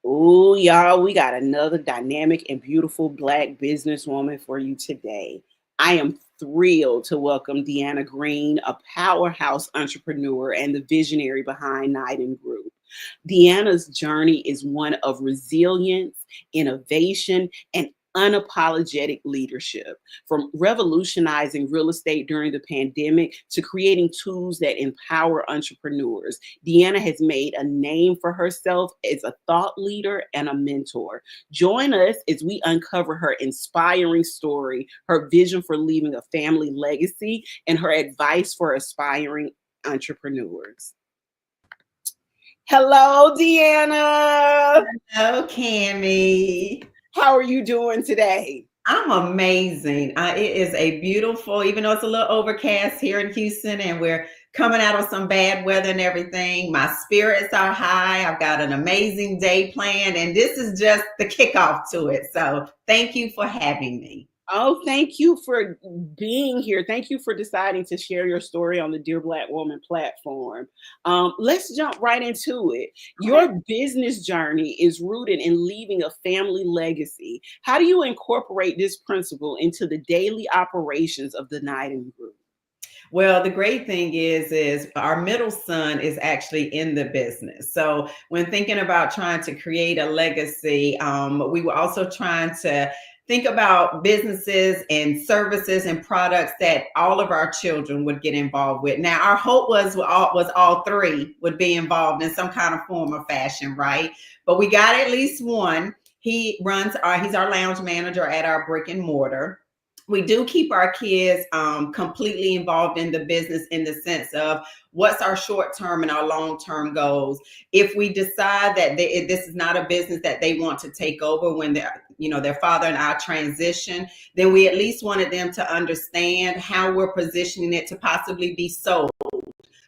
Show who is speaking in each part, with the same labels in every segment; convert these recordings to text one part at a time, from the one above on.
Speaker 1: Ooh, y'all, we got another dynamic and beautiful Black businesswoman for you today. I am thrilled to welcome DeAnna Green, a powerhouse entrepreneur and the visionary behind Nydan Group. DeAnna's journey is one of resilience, innovation, and unapologetic leadership. From revolutionizing real estate during the pandemic to creating tools that empower entrepreneurs, DeAnna has made a name for herself as a thought leader and a mentor. Join us as we uncover her inspiring story, her vision for leaving a family legacy, and her advice for aspiring entrepreneurs. Hello, DeAnna.
Speaker 2: Hello, Cammy.
Speaker 1: How are you doing today?
Speaker 2: I'm amazing. It is a beautiful, even though it's a little overcast here in Houston and we're coming out of some bad weather and everything, my spirits are high. I've got an amazing day planned, and this is just the kickoff to it. So thank you for having me.
Speaker 1: Oh, thank you for being here. Thank you for deciding to share your story on the Dear Black Woman platform. Let's jump right into it.
Speaker 2: Okay.
Speaker 1: Your business journey is rooted in leaving a family legacy. How do you incorporate this principle into the daily operations of the Nydan Group?
Speaker 2: Well, the great thing is our middle son is actually in the business. So when thinking about trying to create a legacy, we were also trying to think about businesses and services and products that all of our children would get involved with. Now, our hope was all three would be involved in some kind of form or fashion, right? But we got at least one. He's our lounge manager at our brick and mortar. We do keep our kids completely involved in the business in the sense of what's our short-term and our long-term goals. If we decide that this is not a business that they want to take over when their father and I transition, then we at least wanted them to understand how we're positioning it to possibly be sold,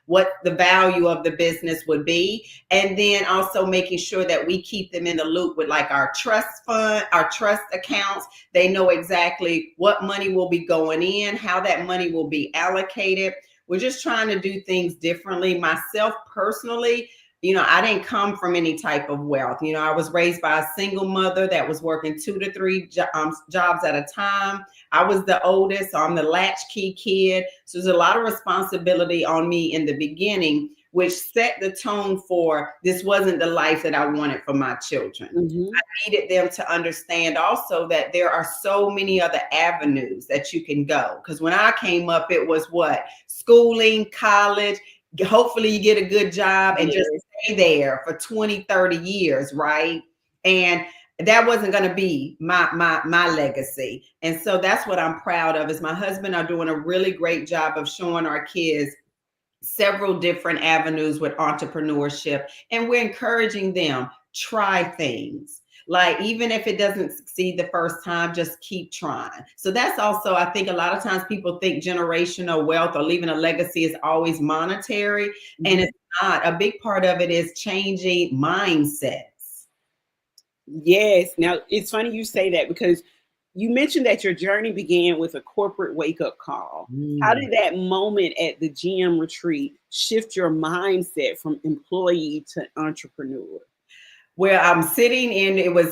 Speaker 2: what the value of the business would be, and then also making sure that we keep them in the loop with like our trust fund, our trust accounts. They know exactly what money will be going in, how that money will be allocated. We're just trying to do things differently. Myself personally, I didn't come from any type of wealth. I was raised by a single mother that was working 2 to 3 jobs at a time. I was the oldest, so I'm the latchkey kid. So there's a lot of responsibility on me in the beginning, which set the tone for this wasn't the life that I wanted for my children.
Speaker 1: Mhm.
Speaker 2: I needed them to understand also that there are so many other avenues that you can go. Because when I came up, it was what? Schooling, college, hopefully you get a good job and just stay there for 20, 30 years, right? And that wasn't going to be my legacy. And so that's what I'm proud of is my husband are doing a really great job of showing our kids several different avenues with entrepreneurship. And we're encouraging them, try things. Like, even if it doesn't succeed the first time, just keep trying. So that's also, I think a lot of times people think generational wealth or leaving a legacy is always monetary. And it's not. A big part of it is changing mindsets.
Speaker 1: Yes. Now, it's funny you say that because you mentioned that your journey began with a corporate wake up call. How
Speaker 2: Mm.
Speaker 1: did that moment at the GM retreat shift your mindset from employee to entrepreneur?
Speaker 2: Where I'm sitting in, it was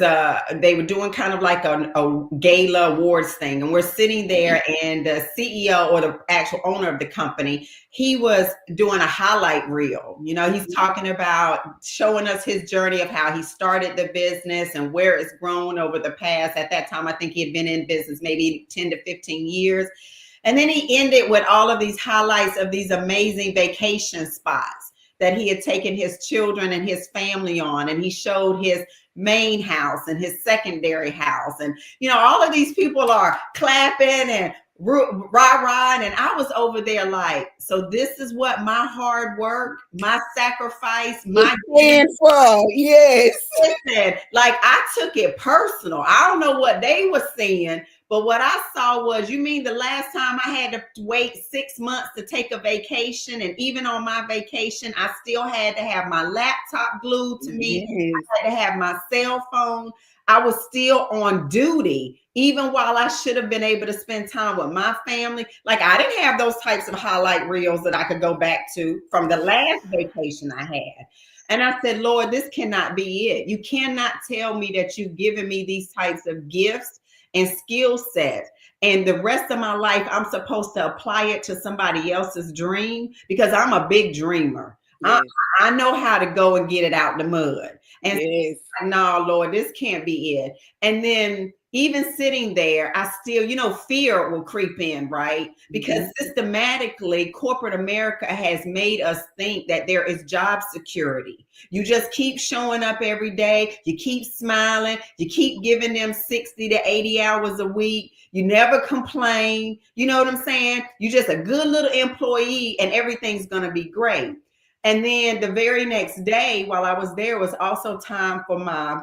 Speaker 2: they were doing kind of like a gala awards thing, and we're sitting there, and the CEO or the actual owner of the company, he was doing a highlight reel. He's talking about showing us his journey of how he started the business and where it's grown over the past. At that time, I think he had been in business maybe 10 to 15 years. And then he ended with all of these highlights of these amazing vacation spots that he had taken his children and his family on. And he showed his main house and his secondary house. And, all of these people are clapping and rah-rah. And I was over there like, so this is what my hard work, my sacrifice, my
Speaker 1: plan for, yes.
Speaker 2: like, I took it personal. I don't know what they were seeing, but what I saw was, you mean the last time I had to wait 6 months to take a vacation, and even on my vacation, I still had to have my laptop glued to me.
Speaker 1: Yes.
Speaker 2: I had to have my cell phone. I was still on duty, even while I should have been able to spend time with my family. Like, I didn't have those types of highlight reels that I could go back to from the last vacation I had. And I said, Lord, this cannot be it. You cannot tell me that you've given me these types of gifts and skill sets, and the rest of my life I'm supposed to apply it to somebody else's dream, because I'm a big dreamer. I,
Speaker 1: Yes.
Speaker 2: I know how to go and get it out the mud. And
Speaker 1: Yes.
Speaker 2: no, Lord, this can't be it. And then even sitting there, I still, fear will creep in, right? Because
Speaker 1: Mhm.
Speaker 2: systematically, corporate America has made us think that there is job security. You just keep showing up every day, you keep smiling, you keep giving them 60 to 80 hours a week, you never complain. You know what I'm saying? You're just a good little employee and everything's going to be great. And then the very next day, while I was there, was also time for my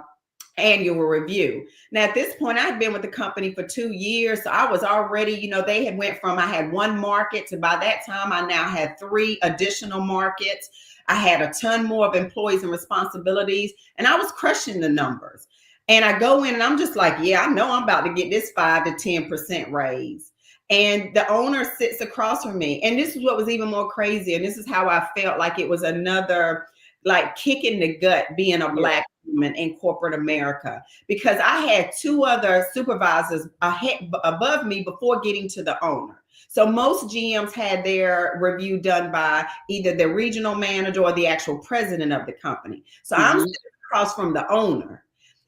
Speaker 2: annual review. Now, at this point, I'd been with the company for 2 years. So I was already, they had went from, I had one market to, by that time, I now had 3 additional markets. I had a ton more of employees and responsibilities, and I was crushing the numbers. And I go in and I'm just like, yeah, I know I'm about to get this 5 to 10% raise. And the owner sits across from me. And this is what was even more crazy. And this is how I felt like it was another like kick in the gut being a Black woman in corporate America, because I had 2 other supervisors above me before getting to the owner. So most GMs had their review done by either the regional manager or the actual president of the company. So I'm
Speaker 1: Mhm.
Speaker 2: sitting across from the owner.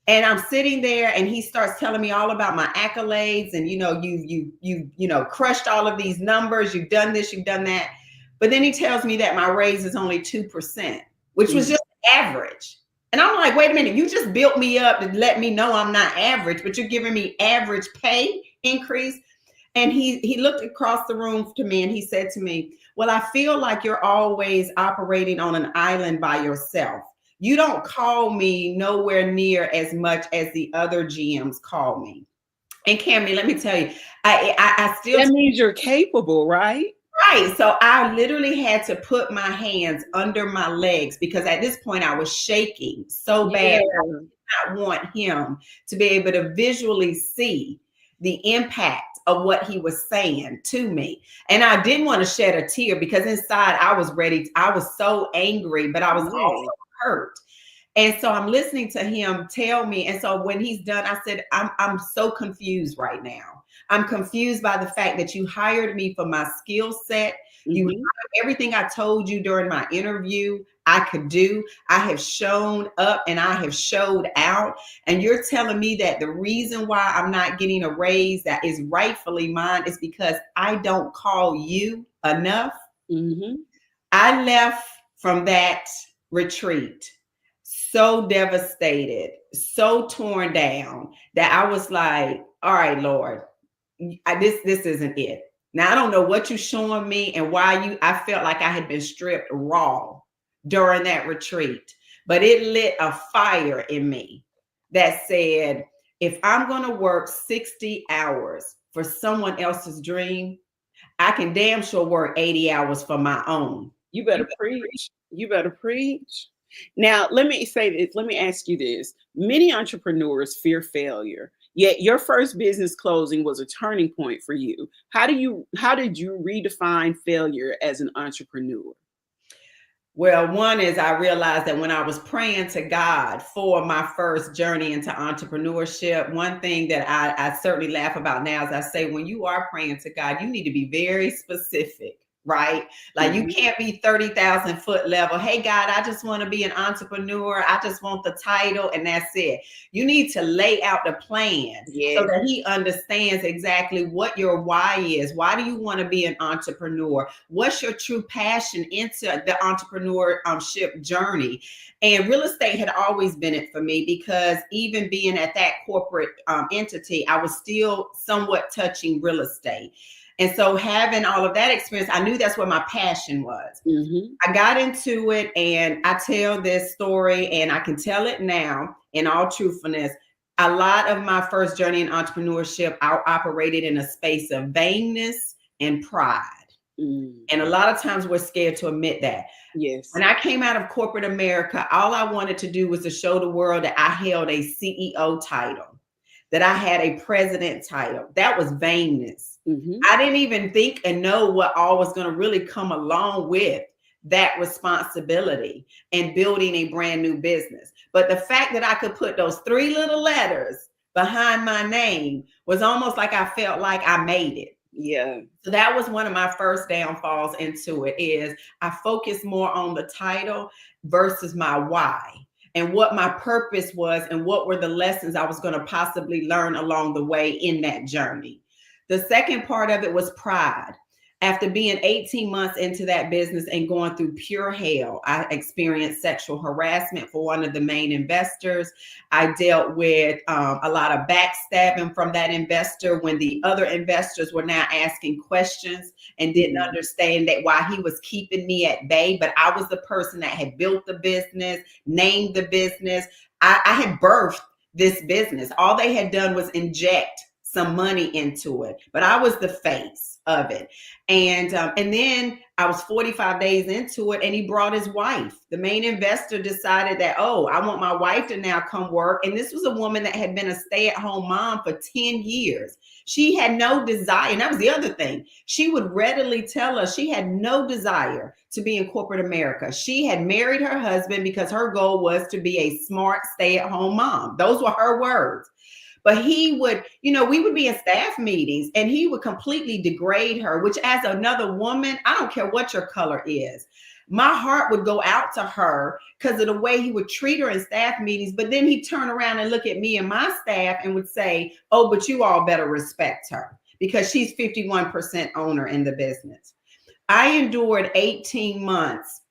Speaker 2: And I'm sitting there and he starts telling me all about my accolades, and you crushed all of these numbers, you've done this, you've done that. But then he tells me that my raise is only 2%, which was
Speaker 1: Mhm.
Speaker 2: just average. And I'm like, wait a minute, you just built me up to let me know I'm not average, but you're giving me average pay increase. And he looked across the room to me and he said to me, well, I feel like you're always operating on an island by yourself. You don't call me nowhere near as much as the other GMs call me. And Cammy, let me tell you, I still
Speaker 1: That means you're capable, right?
Speaker 2: right. So I literally had to put my hands under my legs, because at this point I was shaking so bad.
Speaker 1: Yeah.
Speaker 2: I want him to be able to visually see the impact of what he was saying to me. And I didn't want to shed a tear, because inside I was ready. I was so angry, but I was also
Speaker 1: Yeah.
Speaker 2: hurt. And so I'm listening to him tell me. And so when he's done, I said, I'm so confused right now. I'm confused by the fact that you hired me for my skill set. You
Speaker 1: Mhm.
Speaker 2: everything I told you during my interview I could do. I have shown up and I have showed out. And you're telling me that the reason why I'm not getting a raise that is rightfully mine is because I don't call you enough.
Speaker 1: Mhm.
Speaker 2: I left from that retreat so devastated, so torn down, that I was like, all right, Lord, this isn't it. Now I don't know what you're showing me and why I felt like I had been stripped raw during that retreat, but it lit a fire in me that said, if I'm going to work 60 hours for someone else's dream, I can damn sure work 80 hours for my own.
Speaker 1: You
Speaker 2: You
Speaker 1: better preach. You better preach. Now, let me say this. Let me ask you this. Many entrepreneurs fear failure. Yet your first business closing was a turning point for you. How did you redefine failure as an entrepreneur?
Speaker 2: Well, one is I realized that when I was praying to God for my first journey into entrepreneurship, one thing that I certainly laugh about now is I say, when you are praying to God, you need to be very specific, right? Like, you
Speaker 1: Mhm.
Speaker 2: can't be 30,000 foot level. Hey, God, I just want to be an entrepreneur. I just want the title, and that's it. You need to lay out the plan so
Speaker 1: Yes.
Speaker 2: that he understands exactly what your why is. Why do you want to be an entrepreneur? What's your true passion into the entrepreneurship journey? And real estate had always been it for me, because even being at that corporate entity, I was still somewhat touching real estate. And so having all of that experience, I knew that's where my passion was.
Speaker 1: Mhm.
Speaker 2: I got into it, and I tell this story and I can tell it now in all truthfulness. A lot of my first journey in entrepreneurship, I operated in a space of vainness and pride.
Speaker 1: Mm.
Speaker 2: And a lot of times we're scared to admit that.
Speaker 1: Yes.
Speaker 2: When I came out of corporate America, all I wanted to do was to show the world that I held a CEO title, that I had a president title. That was vainness.
Speaker 1: Mm-hmm.
Speaker 2: I didn't even think and know what all was going to really come along with that responsibility and building a brand new business. But the fact that I could put those 3 little letters behind my name was almost like I felt like I made it.
Speaker 1: Yeah.
Speaker 2: So that was one of my first downfalls into it, is I focused more on the title versus my why and what my purpose was and what were the lessons I was going to possibly learn along the way in that journey. The second part of it was pride. After being 18 months into that business and going through pure hell, I experienced sexual harassment for one of the main investors. I dealt with a lot of backstabbing from that investor when the other investors were now asking questions and didn't understand that why he was keeping me at bay. But I was the person that had built the business, named the business. I had birthed this business. All they had done was inject some money into it, but I was the face of it. And then I was 45 days into it, and he brought his wife. The main investor decided that, oh, I want my wife to now come work. And this was a woman that had been a stay-at-home mom for 10 years. She had no desire. And that was the other thing. She would readily tell us she had no desire to be in corporate America. She had married her husband because her goal was to be a smart stay-at-home mom. Those were her words. But he would, we would be in staff meetings and he would completely degrade her, which as another woman, I don't care what your color is. My heart would go out to her because of the way he would treat her in staff meetings. But then he'd turn around and look at me and my staff and would say, oh, but you all better respect her because she's 51% owner in the business. I endured 18 months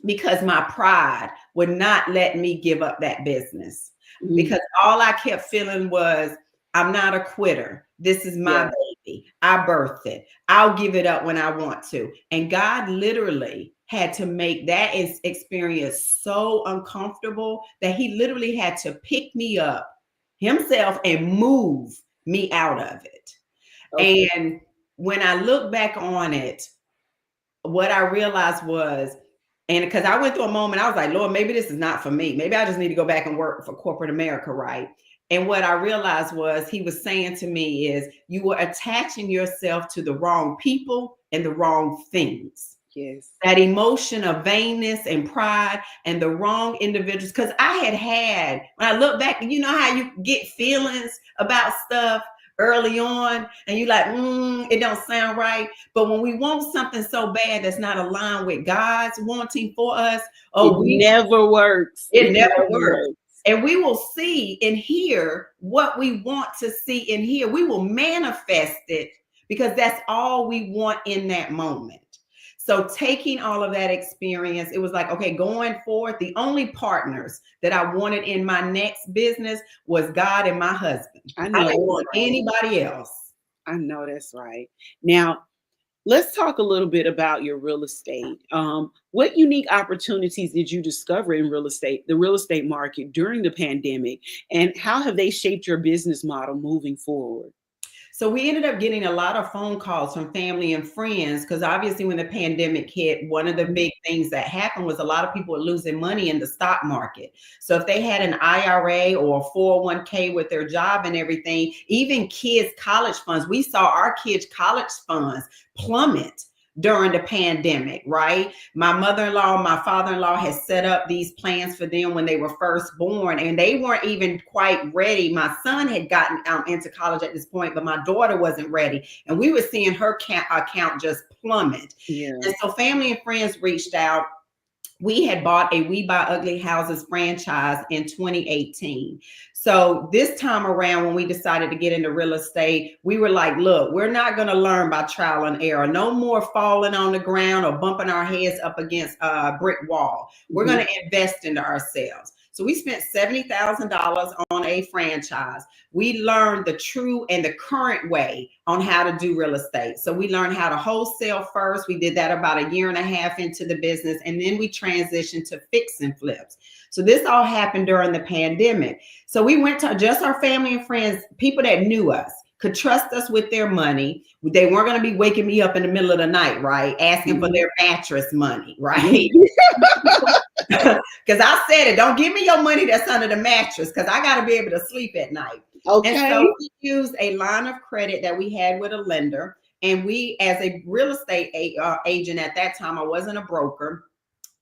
Speaker 2: because my pride would not let me give up that business. Because all I kept feeling was, I'm not a quitter. This is my baby. I birthed it. I'll give it up when I want to. And God literally had to make that experience so uncomfortable that he literally had to pick me up himself and move me out of it. Okay. And when I look back on it, what I realized was, and because I went through a moment, I was like, Lord, maybe this is not for me. Maybe I just need to go back and work for corporate America, right? And what I realized was he was saying to me is, you were attaching yourself to the wrong people and the wrong things.
Speaker 1: Yes.
Speaker 2: That emotion of vainness and pride and the wrong individuals. Because I had, when I look back, you know how you get feelings about stuff early on and you like, it don't sound right. But when we want something so bad that's not aligned with God's wanting for us,
Speaker 1: it never works.
Speaker 2: It never works. And we will see and hear what we want to see and hear. We will manifest it because that's all we want in that moment. So taking all of that experience, it was like, okay, going forward, the only partners that I wanted in my next business was God and my husband. I didn't want anybody else.
Speaker 1: I know that's right. Now, let's talk a little bit about your real estate. What unique opportunities did you discover in the real estate market during the pandemic, and how have they shaped your business model moving forward?
Speaker 2: So we ended up getting a lot of phone calls from family and friends because obviously when the pandemic hit, one of the big things that happened was a lot of people were losing money in the stock market. So if they had an IRA or a 401k with their job and everything, even kids' college funds, we saw our kids' college funds plummet during the pandemic, right? My mother-in-law, my father-in-law had set up these plans for them when they were first born, and they weren't even quite ready. My son had gotten into college at this point, but my daughter wasn't ready. And we were seeing her account just plummet.
Speaker 1: Yeah.
Speaker 2: And so family and friends reached out. We had bought a We Buy Ugly Houses franchise in 2018. So this time around, when we decided to get into real estate, we were like, look, we're not going to learn by trial and error. No more falling on the ground or bumping our heads up against a brick wall. We're going to invest into ourselves. So we spent $70,000 on a franchise. We learned the true and the current way on how to do real estate. So we learned how to wholesale first. We did that about a year and a half into the business. And then we transitioned to fix and flips. So this all happened during the pandemic. So we went to just our family and friends, people that knew us. could trust us with their money. They weren't going to be waking me up in the middle of the night, right? Asking for their mattress money, right? Because I said it, don't give me your money that's under the mattress, because I got to be able to sleep at night. And so we used a line of credit that we had with a lender. And we, as a real estate agent at that time, I wasn't a broker.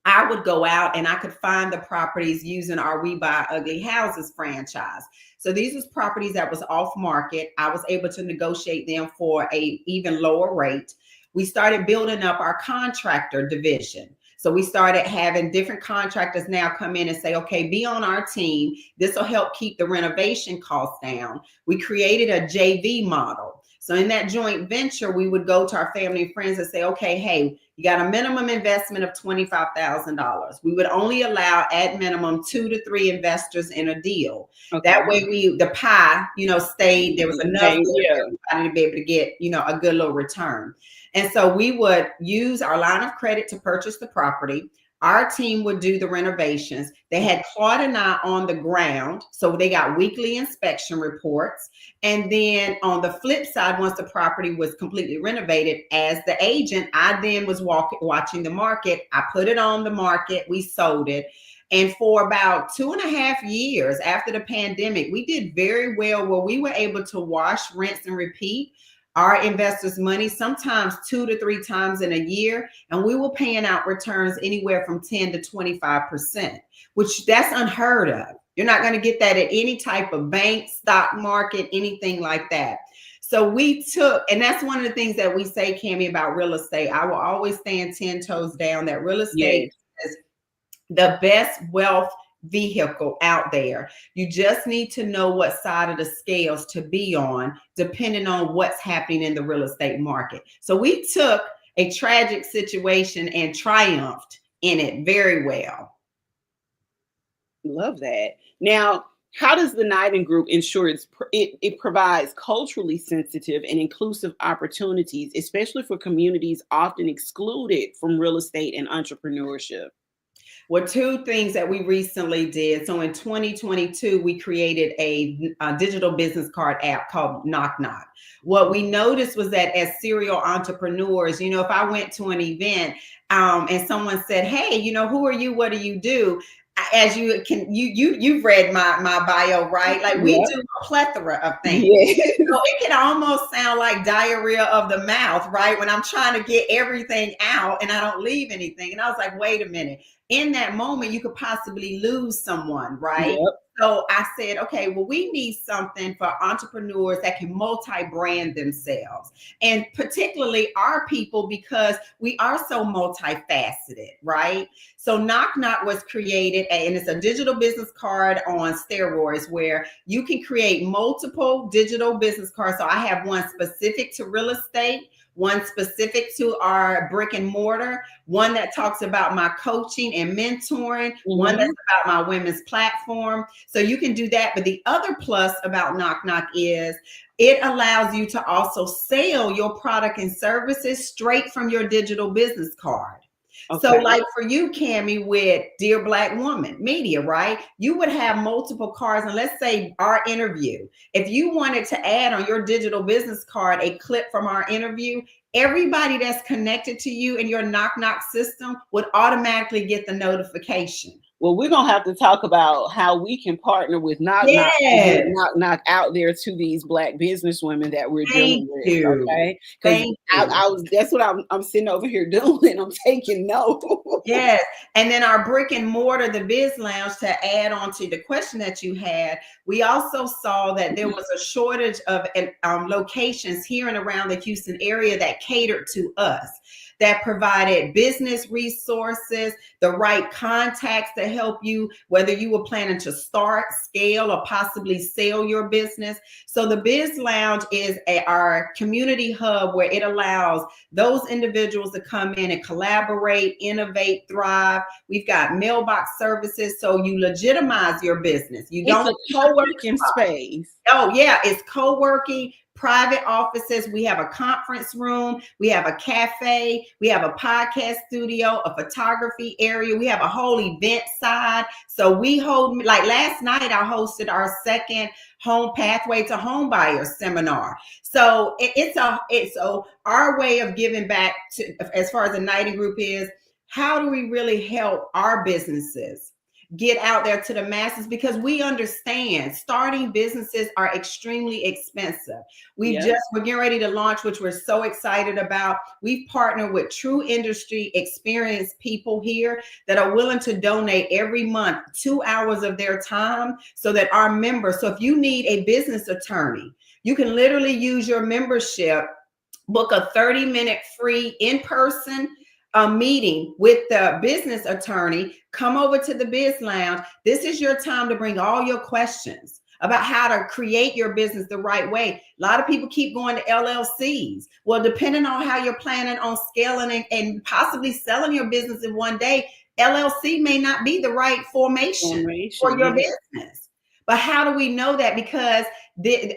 Speaker 2: I would go out and I could find the properties using our We Buy Ugly Houses franchise. So these was properties that was off market. I was able to negotiate them for a even lower rate. We started building up our contractor division. So we started having different contractors now come in and say, okay, be on our team. This will help keep the renovation costs down. We created a JV model. So in that joint venture, we would go to our family and friends and say, okay, hey, you got a minimum investment of $25,000. We would only allow at minimum 2 to 3 investors in a deal. Okay. That way the pie, stayed, there was enough for everybody to be able to get, a good little return. And so we would use our line of credit to purchase the property. Our team would do the renovations. They had Claude and I on the ground, so they got weekly inspection reports. And then on the flip side, once the property was completely renovated, as the agent, I then was watching the market. I put it on the market. We sold it. And for about 2.5 years after the pandemic, we did very well where we were able to wash, rinse, and repeat our investors' money, sometimes 2 to 3 times in a year, and we were paying out returns anywhere from 10 to 25%, which that's unheard of. You're not going to get that at any type of bank, stock market, anything like that. So we took, and that's one of the things that we say, Cammie, about real estate. I will always stand 10 toes down that real estate is the best wealth vehicle out there. You just need to know what side of the scales to be on, depending on what's happening in the real estate market. So we took a tragic situation and triumphed in it very well.
Speaker 1: Love that. Now, how does the Nydan Group ensure it provides culturally sensitive and inclusive opportunities, especially for communities often excluded from real estate and entrepreneurship?
Speaker 2: Well, 2 things that we recently did. So in 2022, we created a digital business card app called KnocKnoc. What we noticed was that as serial entrepreneurs, if I went to an event and someone said, hey, who are you? What do you do? As you've read my bio, right? Like we do a plethora of things. So it can almost sound like diarrhea of the mouth, right? When I'm trying to get everything out and I don't leave anything. And I was like, wait a minute. In that moment, you could possibly lose someone, right? So I said, okay, well, we need something for entrepreneurs that can multi-brand themselves, and particularly our people, because we are so multifaceted, right? So KnocKnoc was created, and it's a digital business card on steroids where you can create multiple digital business cards. So I have one specific to real estate, one specific to our brick and mortar, one that talks about my coaching and mentoring, one that's about my women's platform. So you can do that. But the other plus about KnocKnoc is it allows you to also sell your product and services straight from your digital business card. Okay. So like for you, Cammie, with Dear Black Woman Media, right? You would have multiple cards. And let's say our interview, if you wanted to add on your digital business card a clip from our interview, everybody that's connected to you in your KnocKnoc system would automatically get the notification.
Speaker 1: Well, we're going to have to talk about how we can partner with KnocKnoc and get KnocKnoc out there to these Black business women that we're dealing with. Okay. Because that's what I'm sitting over here doing. I'm taking notes.
Speaker 2: Yes. And then our brick and mortar, the Biz Lounge, to add on to the question that you had, we also saw that there was a shortage of locations here and around the Houston area that catered to us, that provided business resources, the right contacts to help you, whether you were planning to start, scale, or possibly sell your business. So the Biz Lounge is our community hub where it allows those individuals to come in and collaborate, innovate, thrive. We've got mailbox services, so you legitimize your business.
Speaker 1: It's a co-working space.
Speaker 2: Oh yeah, it's co-working, private offices. We have a conference room. We have a cafe. We have a podcast studio, a photography area. We have a whole event side. So we hold, like last night, I hosted our second Home Pathway to Home Buyer seminar. So it's our way of giving back to, as far as the Nydan Group is, how do we really help our businesses get out there to the masses? Because we understand starting businesses are extremely expensive. We're getting ready to launch, which we're so excited about. We've partnered with true industry experienced people here that are willing to donate every month 2 hours of their time so that our members, so if you need a business attorney, you can literally use your membership, book a 30-minute free in-person meeting with the business attorney, come over to the Biz Lounge. This is your time to bring all your questions about how to create your business the right way. A lot of people keep going to LLCs. Well, depending on how you're planning on scaling and possibly selling your business in one day, LLC may not be the right formation for your business. But how do we know that? Because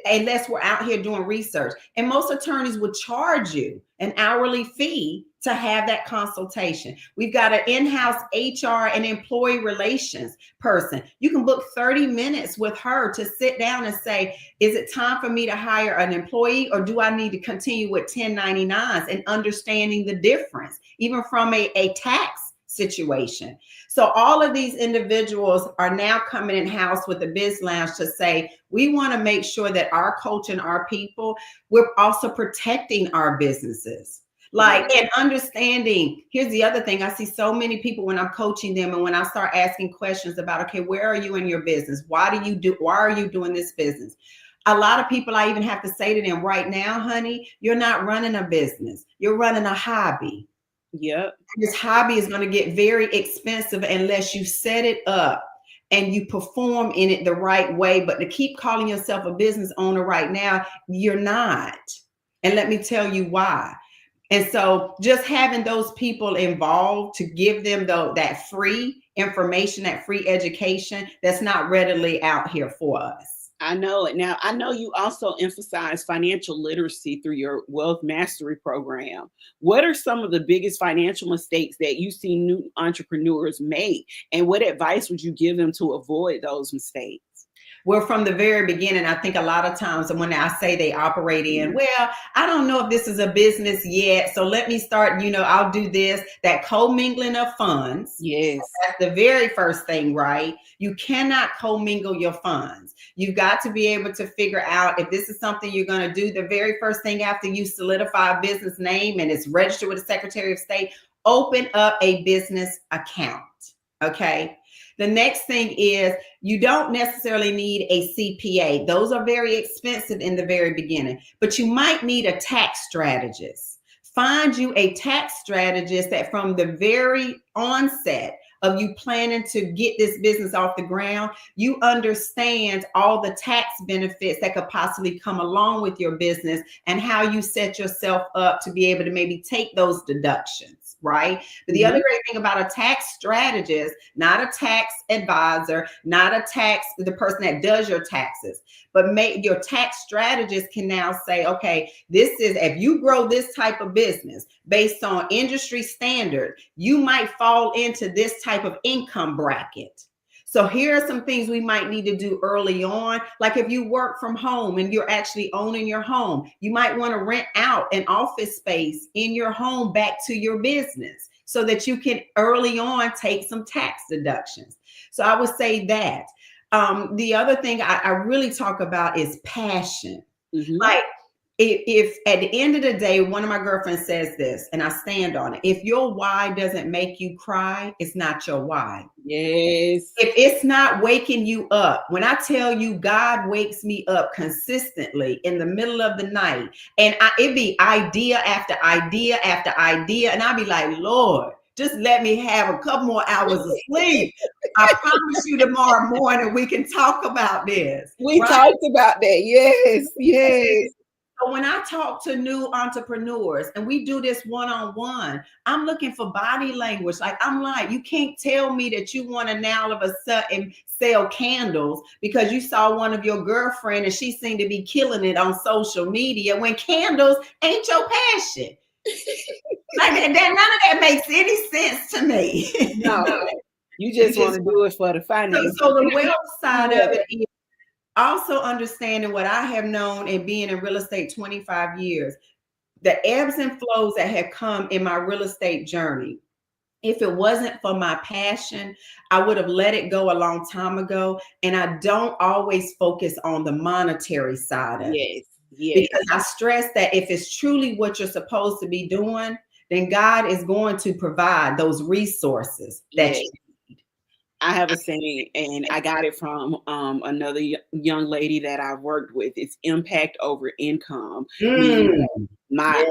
Speaker 2: unless we're out here doing research, and most attorneys will charge you an hourly fee to have that consultation. We've got an in-house HR and employee relations person. You can book 30 minutes with her to sit down and say, is it time for me to hire an employee, or do I need to continue with 1099s, and understanding the difference, even from a tax situation. So all of these individuals are now coming in-house with the Biz Lounge to say, we want to make sure that our culture and our people, we're also protecting our businesses. Like, and understanding, here's the other thing. I see so many people when I'm coaching them and when I start asking questions about, okay, where are you in your business? Why are you doing this business? A lot of people, I even have to say to them right now, honey, you're not running a business. You're running a hobby.
Speaker 1: Yep.
Speaker 2: This hobby is going to get very expensive unless you set it up and you perform in it the right way. But to keep calling yourself a business owner right now, you're not. And let me tell you why. And so just having those people involved to give them that free information, that free education that's not readily out here for us.
Speaker 1: I know it. Now, I know you also emphasize financial literacy through your wealth mastery program. What are some of the biggest financial mistakes that you see new entrepreneurs make? And what advice would you give them to avoid those mistakes?
Speaker 2: Well, from the very beginning, I think a lot of times when I say they operate in, well, I don't know if this is a business yet, so let me start, I'll do this, that commingling of funds.
Speaker 1: Yes.
Speaker 2: That's the very first thing, right? You cannot commingle your funds. You've got to be able to figure out if this is something you're going to do. The very first thing after you solidify a business name and it's registered with the Secretary of State, open up a business account, okay? The next thing is you don't necessarily need a CPA. Those are very expensive in the very beginning, but you might need a tax strategist. Find you a tax strategist that from the very onset of you planning to get this business off the ground, you understand all the tax benefits that could possibly come along with your business and how you set yourself up to be able to maybe take those deductions, right? But the other great thing about a tax strategist, not a tax advisor, not the person that does your taxes, but your tax strategist can now say, okay, this is, if you grow this type of business based on industry standard, you might fall into this type of income bracket. So here are some things we might need to do early on. Like if you work from home and you're actually owning your home, you might want to rent out an office space in your home back to your business so that you can early on take some tax deductions. So I would say that. The other thing I really talk about is passion. Like if at the end of the day, one of my girlfriends says this, and I stand on it. If your why doesn't make you cry, it's not your why.
Speaker 1: Yes.
Speaker 2: If it's not waking you up, when I tell you God wakes me up consistently in the middle of the night, and it be idea after idea after idea, and I'll be like, Lord, just let me have a couple more hours of sleep. I promise you tomorrow morning we can talk about this.
Speaker 1: We talked about that. Yes, yes.
Speaker 2: So when I talk to new entrepreneurs and we do this one-on-one, I'm looking for body language. Like, I'm like, you can't tell me that you want to now all of a sudden sell candles because you saw one of your girlfriend and she seemed to be killing it on social media when candles ain't your passion. Like that, none of that makes any sense to me.
Speaker 1: No, you just want to do it for the finance.
Speaker 2: So the wealth side of it is also understanding what I have known and being in real estate 25 years, the ebbs and flows that have come in my real estate journey. If it wasn't for my passion, I would have let it go a long time ago. And I don't always focus on the monetary side of it.
Speaker 1: Yes.
Speaker 2: Because I stress that if it's truly what you're supposed to be doing, then God is going to provide those resources that you need.
Speaker 1: I have a saying, and I got it from another young lady that I've worked with. It's impact over income. I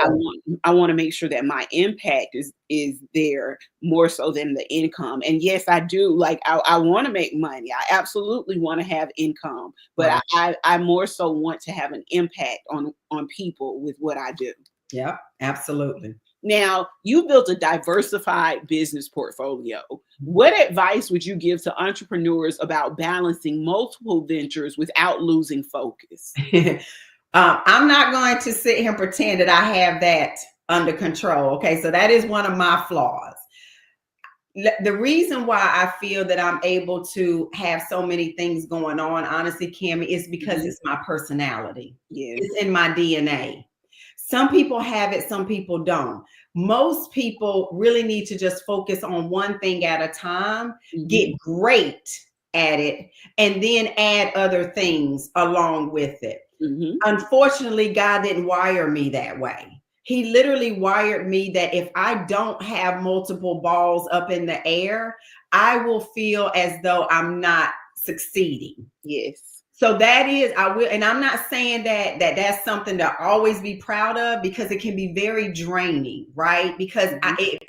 Speaker 1: want to make sure that my impact is there more so than the income. And yes, I do. Like, I want to make money. I absolutely want to have income, but I more so want to have an impact on people with what I do.
Speaker 2: Yeah, absolutely.
Speaker 1: Now, you built a diversified business portfolio. What advice would you give to entrepreneurs about balancing multiple ventures without losing focus?
Speaker 2: I'm not going to sit here and pretend that I have that under control. Okay, so that is one of my flaws. The reason why I feel that I'm able to have so many things going on, honestly, Cammie, is because it's my personality. It's in my DNA. Some people have it, some people don't. Most people really need to just focus on one thing at a time, get great at it, and then add other things along with it. Unfortunately, God didn't wire me that way. He literally wired me that if I don't have multiple balls up in the air, I will feel as though I'm not succeeding. So that is, I will, and I'm not saying that's something to always be proud of, because it can be very draining, right? Because it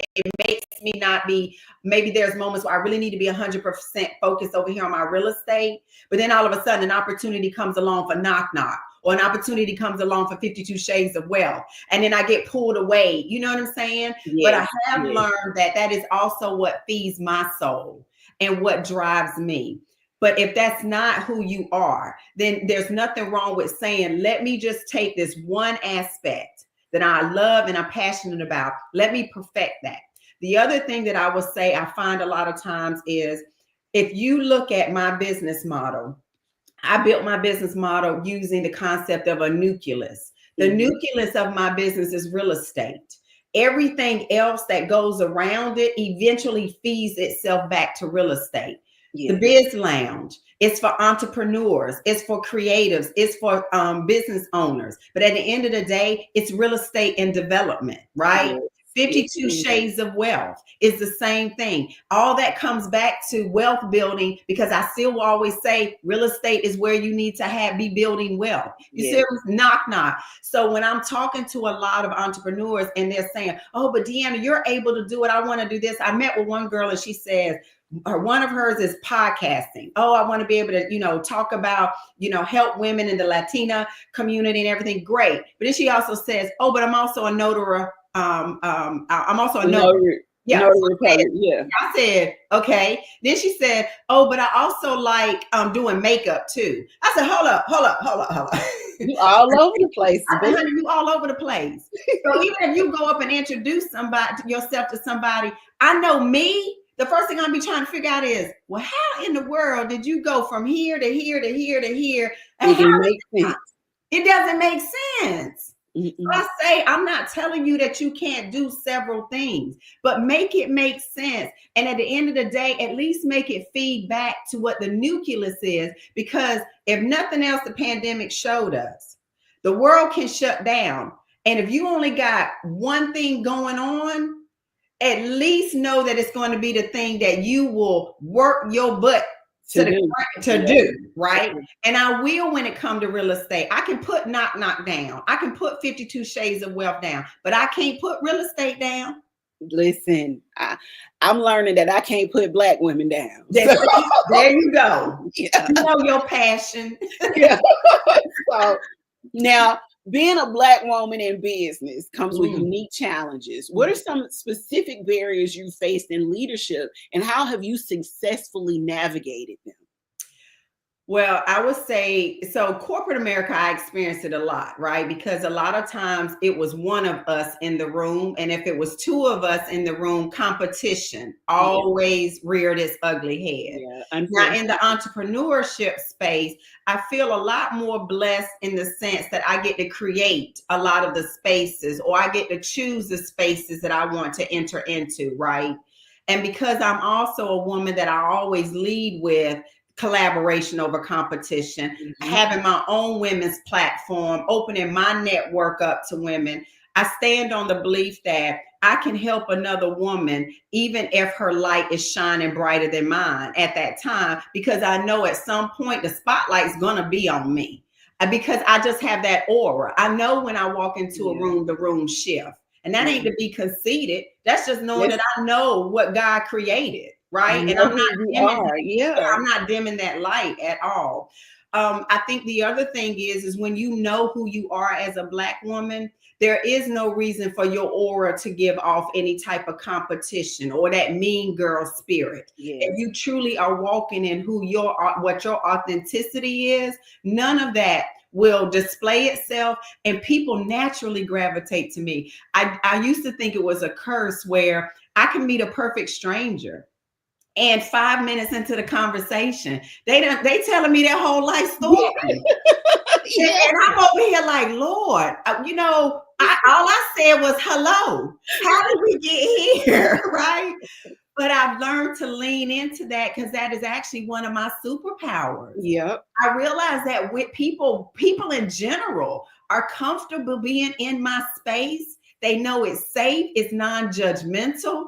Speaker 2: makes me not be, maybe there's moments where I really need to be 100% focused over here on my real estate, but then all of a sudden an opportunity comes along for KnocKnoc, or an opportunity comes along for 52 Shades of Wealth, and then I get pulled away. You know what I'm saying? But I have learned that is also what feeds my soul and what drives me. But if that's not who you are, then there's nothing wrong with saying, let me just take this one aspect that I love and I'm passionate about. Let me perfect that. The other thing that I would say I find a lot of times is, if you look at my business model, I built my business model using the concept of a nucleus. The nucleus of my business is real estate. Everything else that goes around it eventually feeds itself back to real estate. The Biz Lounge, it's for entrepreneurs, it's for creatives, it's for business owners. But at the end of the day, it's real estate and development, right? 52 Shades of Wealth is the same thing. All that comes back to wealth building, because I still will always say real estate is where you need to be building wealth. You see, KnocKnoc. So when I'm talking to a lot of entrepreneurs and they're saying, oh, but DeAnna, you're able to do it. I want to do this. I met with one girl and she says, one of hers is podcasting. Oh, I want to be able to, talk about, help women in the Latina community and everything. Great. But then she also says, oh, but I'm also a notary. I'm also a notary. I said, okay. Then she said, oh, but I also like doing makeup too. I said, hold up.
Speaker 1: You all over the place.
Speaker 2: Honey, you all over the place. So even if you go up and introduce yourself to somebody, I know me. The first thing I'm be trying to figure out is, well, how in the world did you go from here to here to here to here?
Speaker 1: It doesn't make sense.
Speaker 2: It doesn't make sense. So I say, I'm not telling you that you can't do several things, but make it make sense. And at the end of the day, at least make it feed back to what the nucleus is, because if nothing else, the pandemic showed us the world can shut down. And if you only got one thing going on, at least know that it's going to be the thing that you will work your butt to do, right? And I will when it comes to real estate. I can put KnocKnoc down. I can put 52 Shades of Wealth down, but I can't put real estate down.
Speaker 1: Listen, I'm learning that I can't put Black women down.
Speaker 2: There you go. You know your passion.
Speaker 1: So now, Being a Black woman in business comes with
Speaker 2: Mm.
Speaker 1: unique challenges. What are some specific barriers you faced in leadership, and how have you successfully navigated them?
Speaker 2: Well, I would say so. Corporate America, I experienced it a lot, right? Because a lot of times it was one of us in the room. And if it was two of us in the room, competition
Speaker 1: Yeah,
Speaker 2: always reared its ugly head.
Speaker 1: yeah,
Speaker 2: Now, in the
Speaker 1: unfortunately.
Speaker 2: entrepreneurship space, I feel a lot more blessed in the sense that I get to create a lot of the spaces, or I get to choose the spaces that I want to enter into, right? And because I'm also a woman that I always lead with collaboration over competition,
Speaker 1: Mhm.
Speaker 2: having my own women's platform, opening my network up to women, I stand on the belief that I can help another woman, even if her light is shining brighter than mine at that time, because I know at some point the spotlight's gonna be on me. Because I just have that aura. I know when I walk into a
Speaker 1: Yeah,
Speaker 2: room, the room shift. And that ain't
Speaker 1: yeah.
Speaker 2: to be conceited. That's just knowing
Speaker 1: Yes,
Speaker 2: that I know what God created, right?
Speaker 1: you
Speaker 2: And
Speaker 1: know who you are. Yeah.
Speaker 2: I'm not dimming that light at all. I think the other thing is when you know who you are as a Black woman, there is no reason for your aura to give off any type of competition or that mean girl spirit. If
Speaker 1: Yes.
Speaker 2: you truly are walking in who your what your authenticity is, none of that will display itself, and people naturally gravitate to me. I used to think it was a curse where I can meet a perfect stranger, and 5 minutes into the conversation, they telling me their whole life story.
Speaker 1: Yeah.
Speaker 2: And I'm over here like, Lord, all I said was hello. How did we get here? Right? But I've learned to lean into that because that is actually one of my superpowers.
Speaker 1: Yep.
Speaker 2: I realize that with people in general are comfortable being in my space. They know it's safe, it's non-judgmental,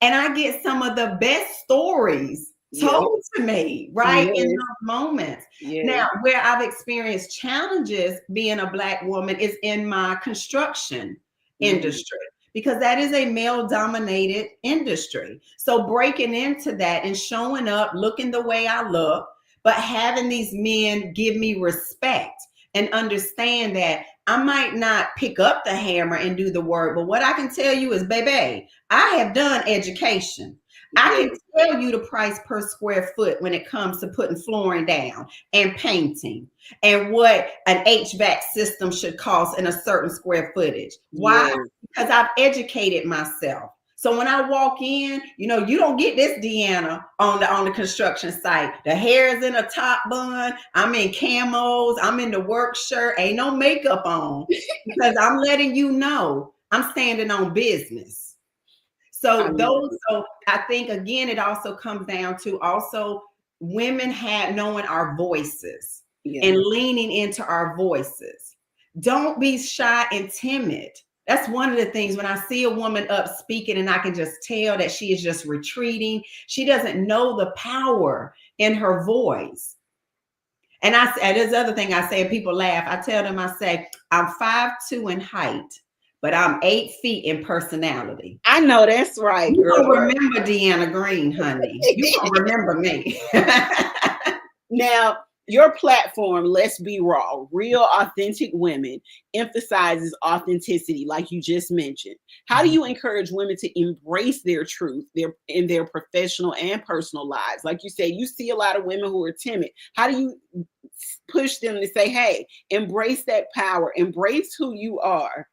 Speaker 2: and I get some of the best stories
Speaker 1: Yep.
Speaker 2: told to me right in
Speaker 1: Yes.
Speaker 2: those moments.
Speaker 1: Yes.
Speaker 2: Now, where I've experienced challenges being a Black woman is in my construction
Speaker 1: Mhm.
Speaker 2: industry, because that is a male dominated industry. So breaking into that and showing up looking the way I look, but having these men give me respect and understand that I might not pick up the hammer and do the work, but what I can tell you is, baby, I have done education. I can
Speaker 1: Yes.
Speaker 2: tell you the price per square foot when it comes to putting flooring down and painting, and what an HVAC system should cost in a certain square footage. Why?
Speaker 1: Yes.
Speaker 2: Because I've educated myself. So when I walk in, you don't get this DeAnna on the construction site. The hair is in a top bun. I'm in camos. I'm in the work shirt. Ain't no makeup on, because I'm letting you know I'm standing on business.
Speaker 1: I love it.
Speaker 2: So I think again, it also comes down to also women have knowing our voices
Speaker 1: Yeah.
Speaker 2: and leaning into our voices. Don't be shy and timid. That's one of the things when I see a woman up speaking and I can just tell that she is just retreating. She doesn't know the power in her voice. And there's other thing I say, and people laugh. I tell them, I say, I'm 5'2" in height, but I'm 8 feet in personality.
Speaker 1: I know that's right,
Speaker 2: You
Speaker 1: girl.
Speaker 2: don't remember DeAnna Green, honey. You don't remember me.
Speaker 1: Now, your platform, Let's Be Raw, Real Authentic Women, emphasizes authenticity, like you just mentioned. How do you encourage women to embrace their truth in their professional and personal lives? Like you say, you see a lot of women who are timid. How do you push them to say, hey, embrace that power, embrace who you are?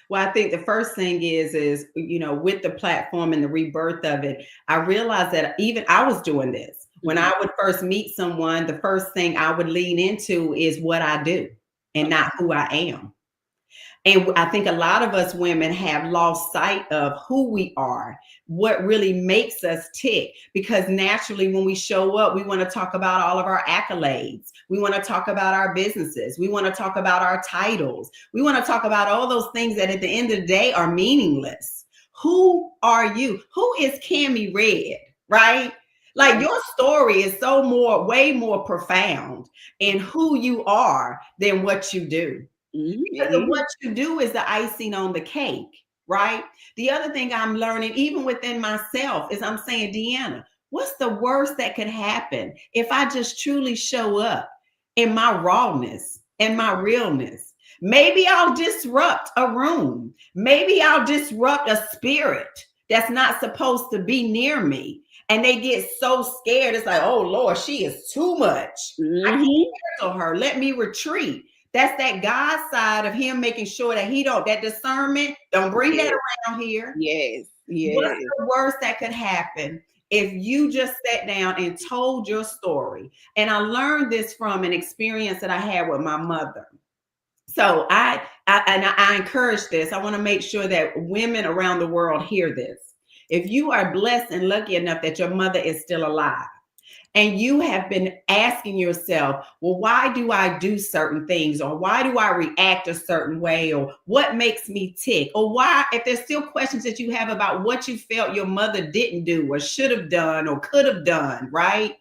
Speaker 2: Well, I think the first thing is with the platform and the rebirth of it, I realized that even I was doing this. When
Speaker 1: Mhm.
Speaker 2: I would first meet someone, the first thing I would lean into is what I do and not who I am. And I think a lot of us women have lost sight of who we are, what really makes us tick. Because naturally, when we show up, we want to talk about all of our accolades. We want to talk about our businesses. We want to talk about our titles. We want to talk about all those things that at the end of the day are meaningless. Who are you? Who is Cammie Red, right? Like your story is way more profound in who you are than what you do.
Speaker 1: Mhm. It
Speaker 2: Because of
Speaker 1: is.
Speaker 2: what you do is the icing on the cake, right? The other thing I'm learning, even within myself, is I'm saying, DeAnna, what's the worst that could happen if I just truly show up in my rawness and my realness? Maybe I'll disrupt a room. Maybe I'll disrupt a spirit that's not supposed to be near me. And they get so scared. It's like, oh Lord, she is too much. I can't
Speaker 1: Mm-hmm.
Speaker 2: handle her. Let me retreat. That's that God side of him making sure that he don't, that discernment, don't bring that
Speaker 1: Yes.
Speaker 2: around here.
Speaker 1: Yes.
Speaker 2: What's
Speaker 1: Yes.
Speaker 2: the worst that could happen if you just sat down and told your story? And I learned this from an experience that I had with my mother. So I encourage this. I want to make sure that women around the world hear this. If you are blessed and lucky enough that your mother is still alive, and you have been asking yourself, well, why do I do certain things? Or why do I react a certain way? Or what makes me tick? Or why, if there's still questions that you have about what you felt your mother didn't do or should have done or could have done, right?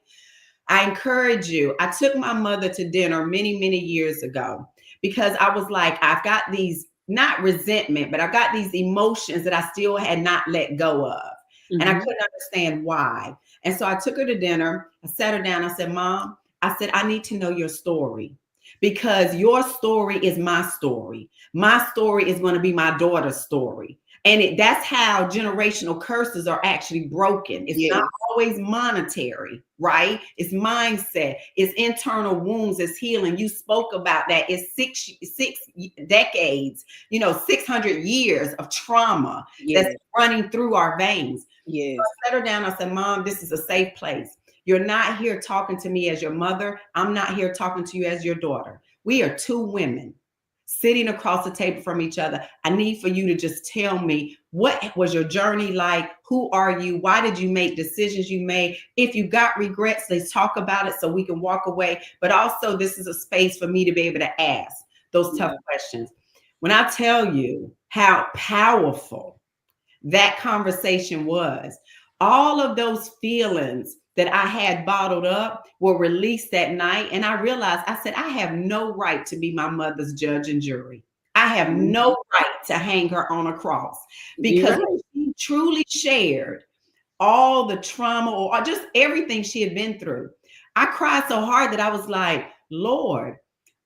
Speaker 2: I encourage you. I took my mother to dinner many, many years ago because I was like, I've got these, not resentment, but I've got these emotions that I still had not let go of. And I
Speaker 1: Mm-hmm.
Speaker 2: couldn't understand why. And so I took her to dinner. I sat her down. I said, Mom, I said, I need to know your story because your story is my story. My story is going to be my daughter's story. And that's how generational curses are actually broken. It's not
Speaker 1: Yes.
Speaker 2: always monetary, right? It's mindset, it's internal wounds, it's healing. You spoke about that. It's six decades, 600 years of trauma that's
Speaker 1: Yes.
Speaker 2: running through our veins. So
Speaker 1: Yes.
Speaker 2: I set her down. I said, Mom, this is a safe place. You're not here talking to me as your mother. I'm not here talking to you as your daughter. We are two women sitting across the table from each other. I need for you to just tell me, what was your journey like? Who are you? Why did you make decisions you made? If you got regrets, let's talk about it so we can walk away. But also, this is a space for me to be able to ask those tough questions. When I tell you how powerful that conversation was, all of those feelings that I had bottled up were released that night. And I realized, I said, I have no right to be my mother's judge and jury. I have no right to hang her on a cross
Speaker 1: You're
Speaker 2: because
Speaker 1: right.
Speaker 2: she truly shared all the trauma or just everything she had been through. I cried so hard that I was like, Lord,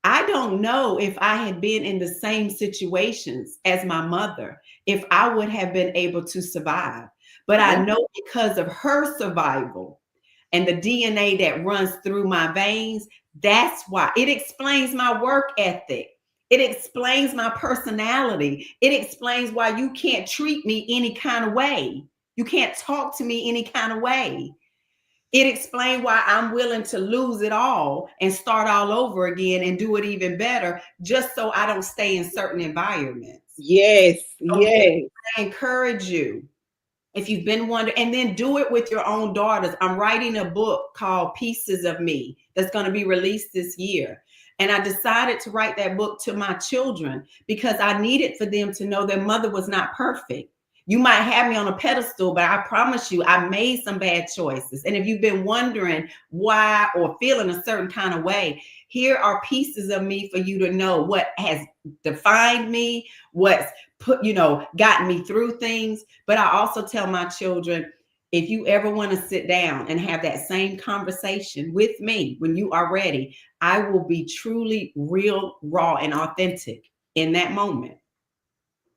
Speaker 2: I don't know if I had been in the same situations as my mother, if I would have been able to survive. But I
Speaker 1: Yeah.
Speaker 2: know because of her survival and the DNA that runs through my veins, that's why it explains my work ethic. It explains my personality. It explains why you can't treat me any kind of way. You can't talk to me any kind of way. It explained why I'm willing to lose it all and start all over again and do it even better just so I don't stay in certain environments.
Speaker 1: Yes.
Speaker 2: So yes,
Speaker 1: Yes.
Speaker 2: I encourage you, if you've been wondering, and then do it with your own daughters. I'm writing a book called Pieces of Me that's going to be released this year. And I decided to write that book to my children because I needed for them to know their mother was not perfect. You might have me on a pedestal, but I promise you, I made some bad choices. And if you've been wondering why or feeling a certain kind of way, here are pieces of me for you to know what has defined me, what's gotten me through things. But I also tell my children, if you ever want to sit down and have that same conversation with me when you are ready, I will be truly real, raw, and authentic in that moment.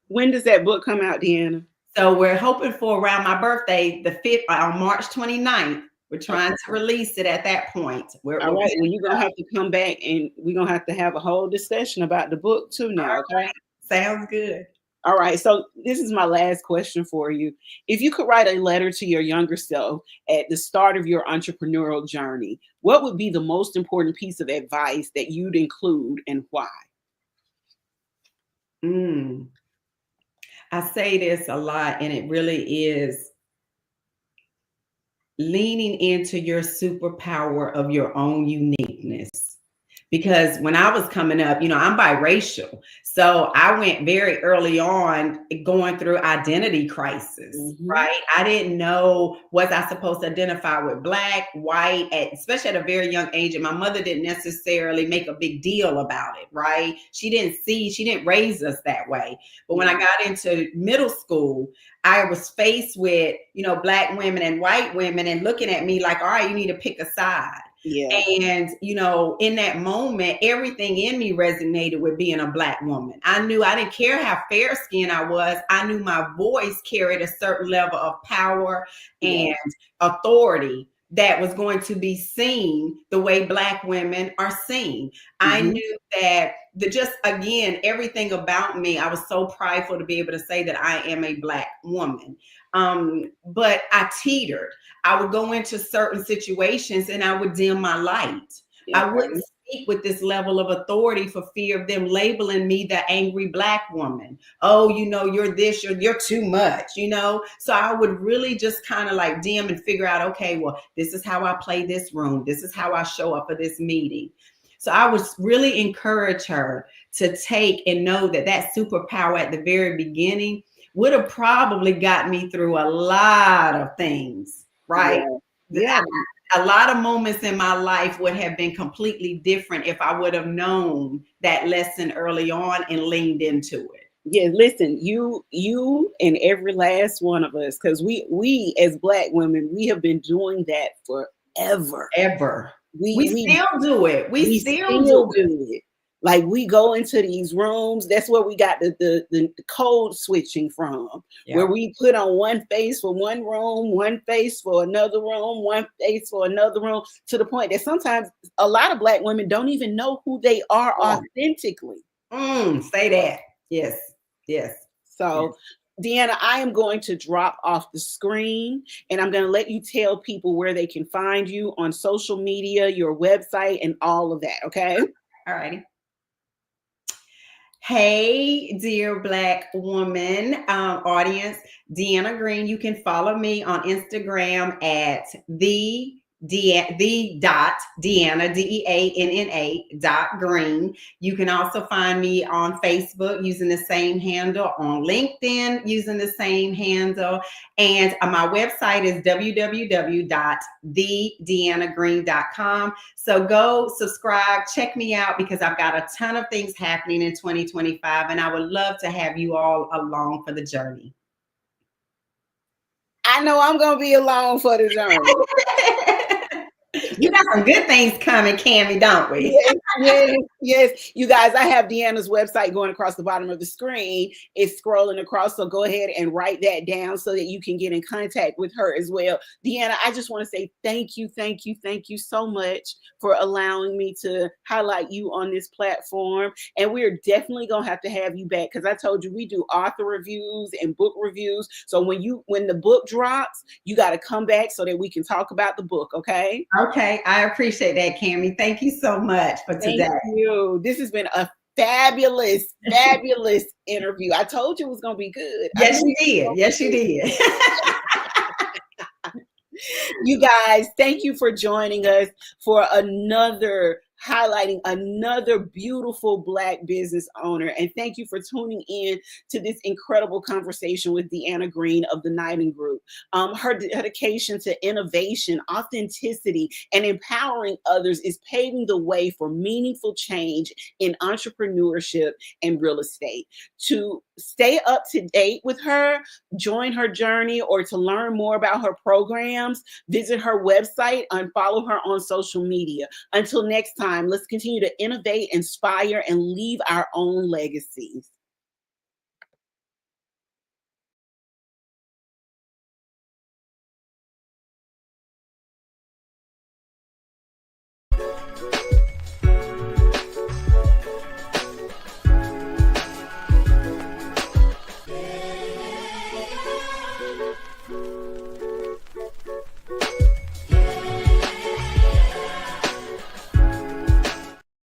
Speaker 1: When does that book come out, DeAnna?
Speaker 2: So we're hoping for around my birthday, the 5th, on March 29th. We're trying
Speaker 1: Okay.
Speaker 2: to release it at that point.
Speaker 1: All right. Well, you're gonna have to come back and we're gonna have to have a whole discussion about the book too now, okay?
Speaker 2: Sounds good.
Speaker 1: All right. So this is my last question for you. If you could write a letter to your younger self at the start of your entrepreneurial journey, what would be the most important piece of advice that you'd include and why?
Speaker 2: Mm. I say this a lot, and it really is leaning into your superpower of your own uniqueness. Because when I was coming up, I'm biracial. So I went very early on going through identity crisis,
Speaker 1: Mhm.
Speaker 2: right? I didn't know, was I supposed to identify with black, white, especially at a very young age. And my mother didn't necessarily make a big deal about it, right? She didn't raise us that way. But when I got into middle school, I was faced with, black women and white women and looking at me like, all right, you need to pick a side.
Speaker 1: Yeah.
Speaker 2: And, in that moment, everything in me resonated with being a Black woman. I knew I didn't care how fair skinned I was. I knew my voice carried a certain level of power
Speaker 1: Yeah.
Speaker 2: and authority that was going to be seen the way Black women are seen. I
Speaker 1: Mhm.
Speaker 2: knew that again, everything about me, I was so prideful to be able to say that I am a Black woman. But I teetered. I would go into certain situations and I would dim my light. I wouldn't speak with this level of authority for fear of them labeling me the angry Black woman. Oh, you're this, you're too much, So I would really just kind of like dim and figure out, okay, well, this is how I play this room. This is how I show up for this meeting. So I would really encourage her to take and know that superpower at the very beginning would have probably got me through a lot of things, right?
Speaker 1: Yeah.
Speaker 2: A lot of moments in my life would have been completely different if I would have known that lesson early on and leaned into it.
Speaker 1: Yeah, listen, you and every last one of us, because we as Black women, we have been doing that forever.
Speaker 2: Ever. We
Speaker 1: We
Speaker 2: still do it.
Speaker 1: we
Speaker 2: still
Speaker 1: still
Speaker 2: do it.
Speaker 1: do it. Like we go into these rooms. That's where we got the code switching from, where we put on one face for one room, one face for another room, one face for another room, to the point that sometimes a lot of Black women don't even know who they are authentically.
Speaker 2: Say that. Yes. Yes.
Speaker 1: So, DeAnna, I am going to drop off the screen and I'm going to let you tell people where they can find you on social media, your website, and all of that. Okay.
Speaker 2: All righty. Hey, dear Black woman audience, DeAnna Green. You can follow me on Instagram at the dot DeAnna DeAnna .Green. You can also find me on Facebook using the same handle, on LinkedIn using the same handle, and my website is www.thedeannagreen.com. So go subscribe, check me out, because I've got a ton of things happening in 2025, and I would love to have you all along for the journey.
Speaker 1: I know I'm going to be along for the journey.
Speaker 2: You got some good things coming, Cammie, don't we?
Speaker 1: Yes. You guys, I have DeAnna's website going across the bottom of the screen. It's scrolling across, so go ahead and write that down so that you can get in contact with her as well. DeAnna, I just want to say thank you so much for allowing me to highlight you on this platform. And we're definitely going to have you back, because I told you we do author reviews and book reviews. So when the book drops, you got to come back so that we can talk about the book, okay?
Speaker 2: Okay, I appreciate that, Cammie. Thank you so much for today.
Speaker 1: Thank you. This has been a fabulous interview. I told you it was going to be good.
Speaker 2: Yes, you did. Yes, you did.
Speaker 1: You guys, thank you for joining us for highlighting another beautiful Black business owner. And thank you for tuning in to this incredible conversation with DeAnna Green of the Nydan Group. Her dedication to innovation, authenticity, and empowering others is paving the way for meaningful change in entrepreneurship and real estate. To stay up to date with her, join her journey, or to learn more about her programs, visit her website and follow her on social media. Until next time, let's continue to innovate, inspire, and leave our own legacies.